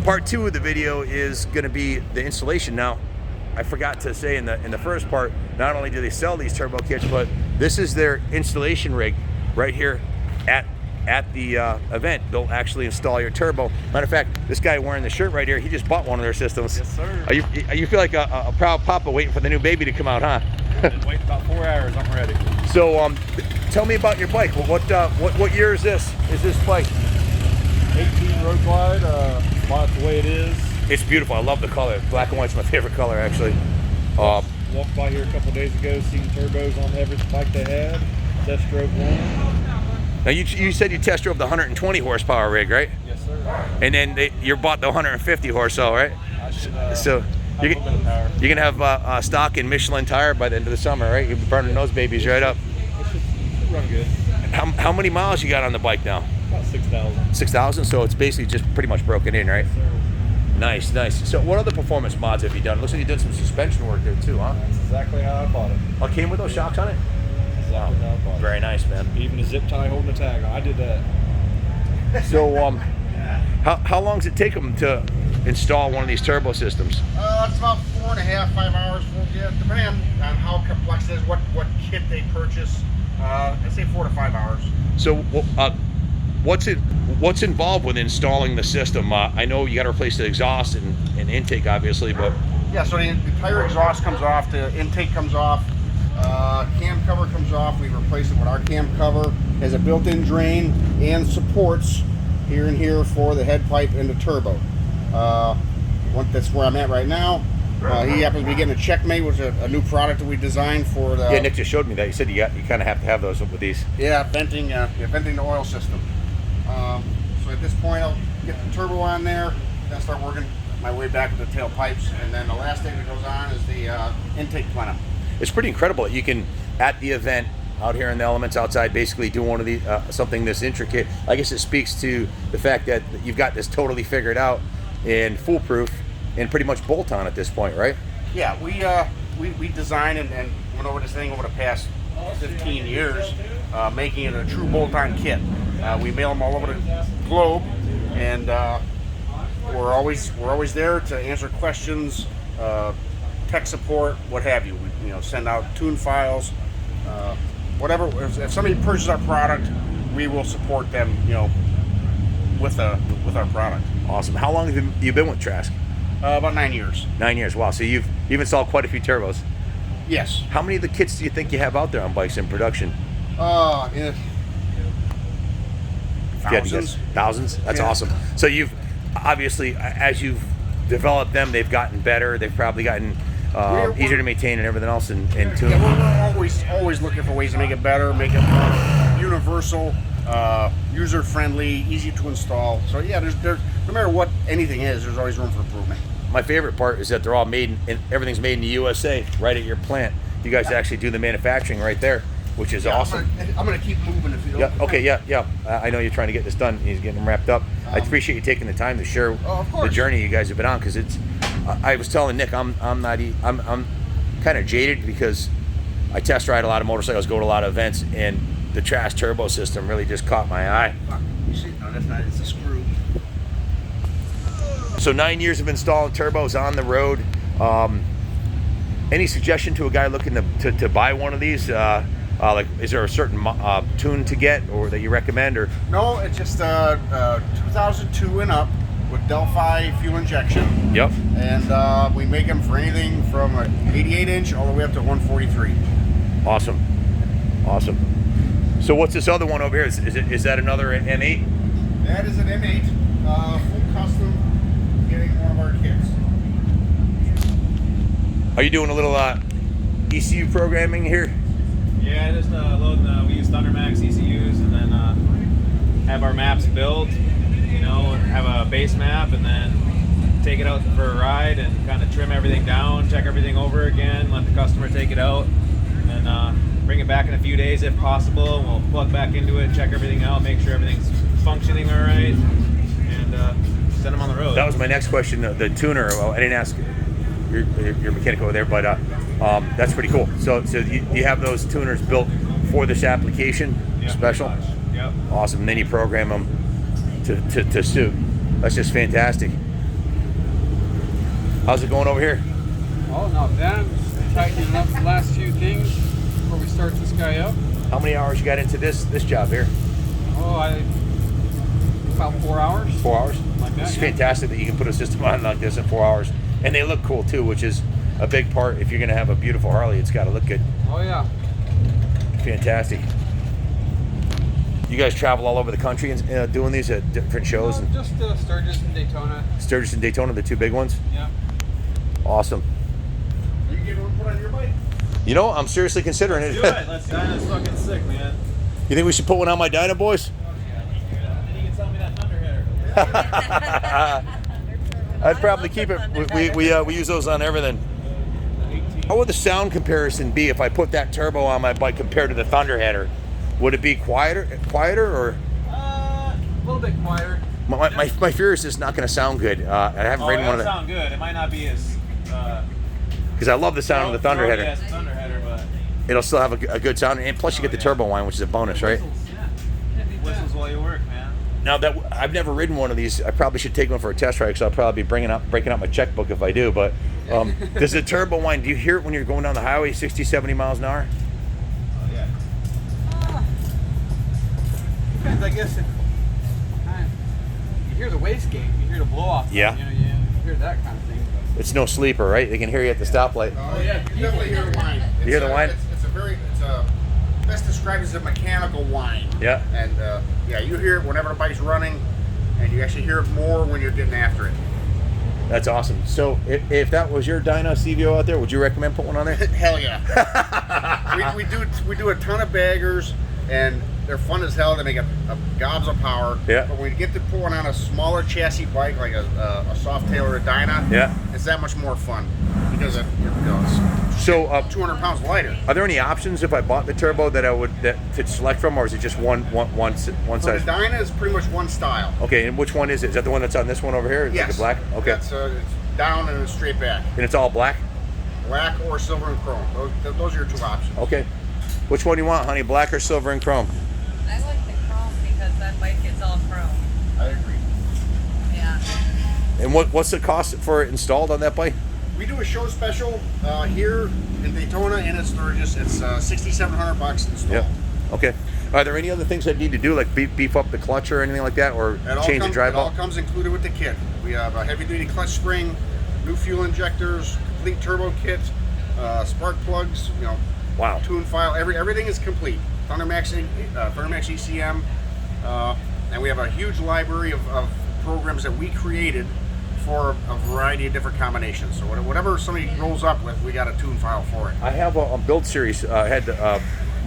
part 2 of the video is going to be the installation. Now, I forgot to say in the first part, not only do they sell these turbo kits, but this is their installation rig right here at the event. They'll actually install your turbo. Matter of fact, this guy wearing the shirt right here, he just bought one of their systems. Yes, sir. You feel like a proud papa waiting for the new baby to come out, huh? Been waiting about 4 hours. I'm ready. So, tell me about your bike. What year is this? Is this bike? 18 road glide. Bought it the way it is. It's beautiful. I love the color. Black and white's my favorite color, actually. Walked by here a couple days ago, seen turbos on every bike they had. Test drove one. Now you said you test drove the 120 horsepower rig, right? Yes, sir. And then you bought the 150 horsepower, right? I should, so have a little bit of power. You're gonna have stock and Michelin tire by the end of the summer, right? You're burning those babies right up. It should run good. How many miles you got on the bike now? About 6,000. 6,000. So it's basically just pretty much broken in, right? Yes, sir. Nice. So what other performance mods have you done? Looks like you did some suspension work there too, huh? That's exactly how I bought it. Oh, it came with those shocks on it? Exactly how I bought it. Very nice, man. Even a zip tie holding the tag. I did that. So, how long does it take them to install one of these turbo systems? It's about 4.5, 5 hours. Yeah, depending on how complex it is, what kit they purchase. I'd say 4 to 5 hours. So, what's involved with installing the system? I know you got to replace the exhaust and intake, obviously, but Yeah, so the entire exhaust comes off, the intake comes off, cam cover comes off. We replace it with our cam cover. It has a built-in drain and supports here and here for the head pipe and the turbo. That's where I'm at right now. He happens to be getting a Checkmate, which is a new product that we designed for the. Yeah, Nick just showed me that. You said you kind of have to have those with these. Yeah, venting the oil system. So at this point, I'll get the turbo on there, then start working my way back with the tailpipes, and then the last thing that goes on is the intake plenum. It's pretty incredible that you can, at the event, out here in the elements outside, basically do one of these, something this intricate. I guess it speaks to the fact that you've got this totally figured out and foolproof and pretty much bolt on at this point, right? Yeah, we designed and went over this thing over the past 15 years, making it a true bolt-on kit. We mail them all over the globe, and we're always there to answer questions, tech support, what have you. We send out tune files, whatever. If somebody purchases our product, we will support them, with our product. Awesome. How long have you been with Trask? About 9 years. 9 years. Wow. So you've installed quite a few turbos. Yes. How many of the kits do you think you have out there on bikes in production? Yeah. Thousands. Thousands? That's awesome. So you've obviously, as you've developed them, they've gotten better. They've probably gotten easier to maintain and everything else and tune. Yeah, we're always looking for ways to make it better, make it more universal, user-friendly, easy to install. So yeah, there's no matter what anything is, there's always room for improvement. My favorite part is that they're all made and everything's made in the USA, right at your plant. You guys actually do the manufacturing right there, which is awesome. I'm gonna keep moving if you don't. Yeah. Okay. Yeah. I know you're trying to get this done. He's getting them wrapped up. I appreciate you taking the time to share the journey you guys have been on, because it's. I was telling Nick, I'm kind of jaded because I test ride a lot of motorcycles, go to a lot of events, and the Trask turbo system really just caught my eye. You see, no, that's not. It's a screw. So 9 years of installing turbos on the road. Any suggestion to a guy looking to buy one of these? Like, is there a certain tune to get, or that you recommend, or? No, it's just 2002 and up with Delphi fuel injection. Yep. And we make them for anything from an 88-inch all the way up to 143. Awesome. So what's this other one over here? Is that another M8? That is an M8, full custom, getting one of our kits. Are you doing a little ECU programming here? Yeah, just loading. We use Thundermax ECUs, and then have our maps built. And have a base map, and then take it out for a ride and kind of trim everything down, check everything over again, let the customer take it out, and then bring it back in a few days if possible. And we'll plug back into it, check everything out, make sure everything's functioning all right, and send them on the road. That was my next question. The tuner. Well, I didn't ask your mechanic over there, but that's pretty cool. So you have those tuners built for this application, special. Yep. Awesome. And then you program them to suit. That's just fantastic. How's it going over here? Oh, not bad. Just tightening up the last few things before we start this guy up. How many hours you got into this job here? Oh, about 4 hours. 4 hours? Like that, It's yeah. fantastic that you can put a system on like this in 4 hours. And they look cool too, which is a big part. If you're going to have a beautiful Harley, it's got to look good. Oh, yeah. Fantastic. You guys travel all over the country and doing these at different shows? And Just Sturgis and Daytona. Sturgis and Daytona, the two big ones? Yeah. Awesome. You get one put on your bike? You know, I'm seriously considering it. Do it. Let's Dyna's fucking sick, man. You think we should put one on my Dyna, boys? Then you can sell me that thunder header. I'd probably keep it. We use those on everything. How would the sound comparison be if I put that turbo on my bike compared to the Thunderheader? Would it be quieter or? A little bit quieter. My fear is it's not going to sound good. I haven't ridden one of Sound good. It might not be as. because I love the sound of the Thunderheader. Thunderheader, but It'll still have a good sound, and plus you get the turbo line, which is a bonus, right? whistles while you work, man. Now that I've never ridden one of these, I probably should take one for a test ride because I'll probably be breaking out my checkbook if I do. But does the turbo line? Do you hear it when you're going down the highway, 60, 70 miles an hour? Oh yeah. Depends, I guess. You hear the wastegate, you hear the blow off. Yeah. You hear that kind of thing. It's no sleeper, right? They can hear you at the stoplight. Oh yeah, you definitely hear the whine. You hear the whine? It's a best described as a mechanical whine. Yeah. And yeah, you hear it whenever the bike's running, and you actually hear it more when you're getting after it. That's awesome. So if that was your Dyna CVO out there, would you recommend putting one on there? Hell yeah. we do a ton of baggers, and they're fun as hell. They make a gobs of power. Yeah. But when you get to put one on a smaller chassis bike like a soft tail or a Dyna, Yeah. it's that much more fun because it's So 200 pounds lighter. are there any options if I bought the turbo that to select from, or is it just one So size? the Dyna is pretty much one style. Okay, and which one is it? Is that the one that's on this one over here? Is it Yes. the black? Okay. That's it's down and it's straight back. And it's all black? Black or silver and chrome. Those are your two options. Okay. Which one do you want, honey? Black or silver and chrome? I like the chrome because that bike gets all chrome. I agree. Yeah. And what's the cost for it installed on that bike? We do a show special here in Daytona and it's Sturgis. It's $6,700 installed. Yeah. Okay. Are there any other things I need to do, like beef up the clutch or anything like that, or change the drive It all up? comes included with the kit. We have a heavy-duty clutch spring, new fuel injectors, complete turbo kit, spark plugs. Wow. Tune file. Everything is complete. Thundermax ECM, and we have a huge library of programs that we created for a variety of different combinations. So whatever somebody rolls up with, we got a tune file for it. I have a build series. I had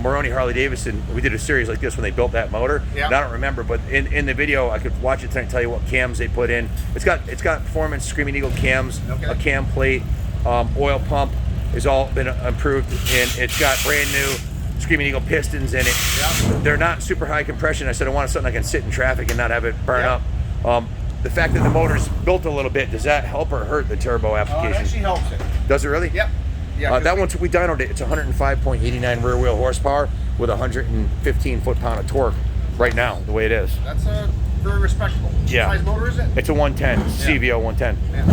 Maroney Harley Davidson. We did a series like this when they built that motor. Yeah. And I don't remember, but in the video, I could watch it tonight and tell you what cams they put in. It's got performance Screaming Eagle cams, Okay. a cam plate, oil pump has all been improved, and it's got brand new Screaming Eagle pistons in it. Yeah. They're not super high compression. I said I wanted something I can sit in traffic and not have it burn Yeah. up. The fact that the motor's built a little bit, does that help or hurt the turbo It application? actually helps it. Does it really? Yep. Yeah. 'cause That one, we dynoed it. It's 105.89 rear wheel horsepower with 115 foot-pound of torque right now, the way it is. That's very respectable. Yeah. What size motor is it? It's a 110, CVO 110. Yeah.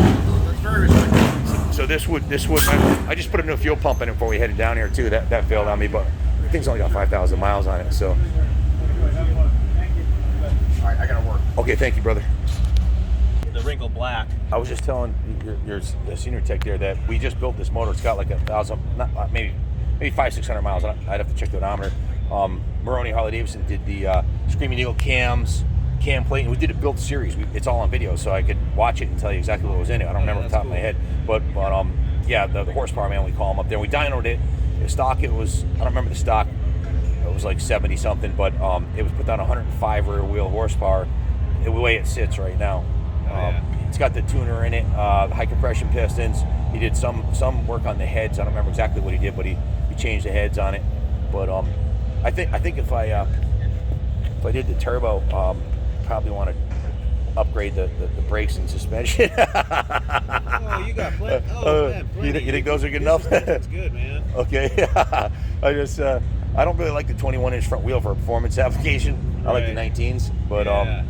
That's very respectable. So this would, I just put a new fuel pump in it before we headed down here too. That failed on me, but the thing's only got 5,000 miles on it, so. All right, I gotta work. Okay, thank you, brother. The wrinkle black. I was just telling your senior tech there that we just built this motor. It's got like 1,000, maybe 500-600 miles. I'd have to check the odometer. Maroney Harley Davidson did the Screaming Eagle cams, cam plate, and we did a build series. It's all on video, so I could watch it and tell you exactly what was in it. I don't remember off the top of my head, but yeah, the horsepower, man, we call them up there. We dynoed it. The stock, it was, I don't remember the stock. It was like 70 something, but it was put down 105 rear wheel horsepower. The way it sits right now. It's got the tuner in it, high compression pistons. He did some work on the heads. I don't remember exactly what he did, but he changed the heads on it. But I think if I did the turbo, probably want to upgrade the brakes and suspension. Oh, you got plenty. Oh, man, plenty. You think those are good enough? That's good, man. Okay. I just I don't really like the 21-inch front wheel for a performance application. I like the Right. 19s, but Yeah.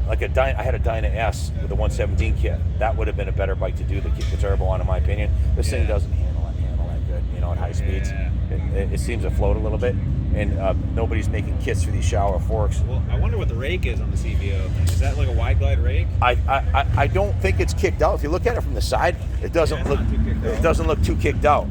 like I had a Dyna S with a 117 kit. That would have been a better bike to do the turbo on, in my opinion. This thing doesn't handle that good, you know, at high speeds. It seems to float a little bit, and nobody's making kits for these shower forks. Well, I wonder what the rake is on the CVO. Is that like a wide glide rake? I don't think it's kicked out. If you look at it from the side, it doesn't look too kicked out.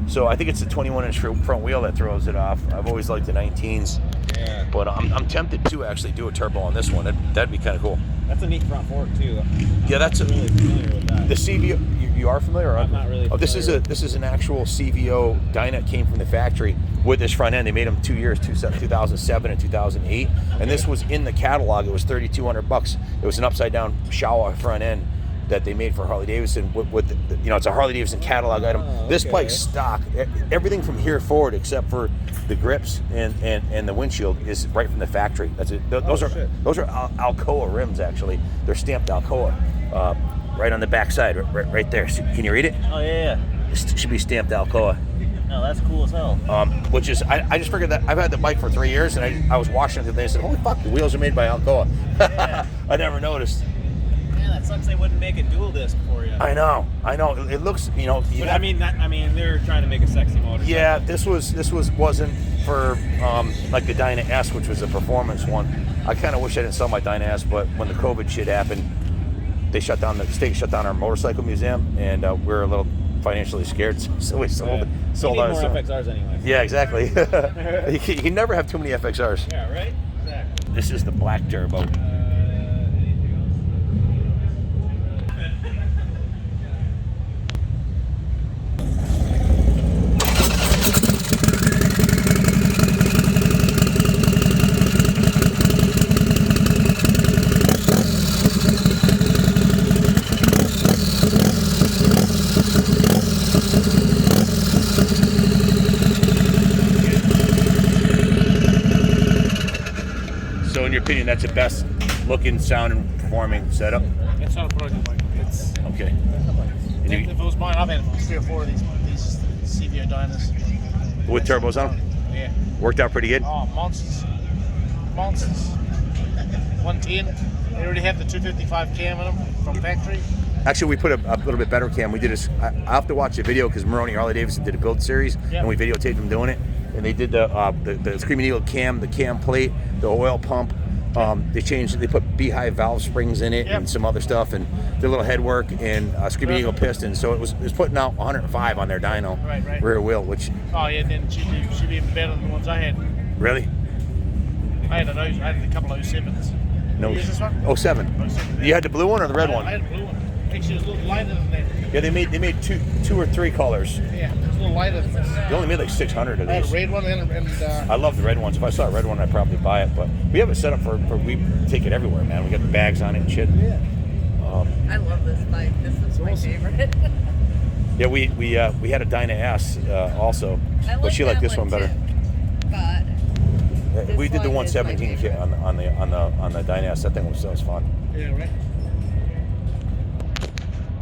So I think it's the 21-inch front wheel that throws it off. I've always liked the 19s. Yeah. But I'm tempted to actually do a turbo on this one. That'd be kind of cool. That's a neat front fork too. Yeah, that's I'm really familiar with that. the CVO. You are familiar? Or I'm not really. Oh, this is an actual CVO Dyna. It came from the factory with this front end. They made them 2 years, 2007 and 2008. And this was in the catalog. It was $3,200. It was an upside down Showa front end that they made for Harley Davidson with you know, it's a Harley Davidson catalog item. This bike's stock. Everything from here forward except for the grips and the windshield is right from the factory. That's it. Those are Alcoa rims actually. They're stamped Alcoa. Right on the back side, right there. Can you read it? Oh yeah. It should be stamped Alcoa. No, that's cool as hell. Which is, I just figured that I've had the bike for 3 years, and I was watching it today and said, holy fuck, the wheels are made by Alcoa. Yeah. I never noticed. Yeah, that sucks they wouldn't make a dual disc for you. I know. It looks, you know. But I mean, they're trying to make a sexy motorcycle. Yeah, this wasn't for like the Dyna S, which was a performance one. I kind of wish I didn't sell my Dyna S, but when the COVID shit happened, the state shut down our motorcycle museum, and we were a little financially scared, so we sold ours. More FXRs anyway. Yeah, exactly. You can never have too many FXRs. Yeah, right? Exactly. This is the black turbo. So in your opinion, that's the best looking, sound, and performing setup? It's not a product bike. It's Okay. And if it was mine, I've had 3 or 4 of these CVO Dynas. with turbos on them? Yeah. Worked out pretty good? Oh, monsters. 110. They already have the 255 cam in them from factory. Actually, we put a little bit better cam. We did this. I have to watch the video because Maroney Harley Davidson did a build series, and we videotaped them doing it. And they did the Screaming Eagle cam, the cam plate, the oil pump. They put beehive valve springs in it and some other stuff, and did a little head work and Screaming Eagle piston. So it was putting out 105 on their dyno rear wheel, which. Oh yeah, then she'd be even better than the ones I had. Really? I had a couple of 07s. No. Is this one? 07. 07. You had the blue one or the red one? I had a blue one. Actually, it was a little lighter than that. Yeah, they made two or three colors. Yeah, it was a little lighter than this. They only made like 600 of I had a these. red one and I love the red ones. If I saw a red one, I'd probably buy it. But we have it set up for we take it everywhere, man. We got the bags on it and shit. yeah. I love this bike. This is my favorite. Yeah, we had a Dyna S also, I but she liked that this one better. too, but We did the one is my 117 kit favorite. on the Dyna S. That thing was fun. Yeah, right.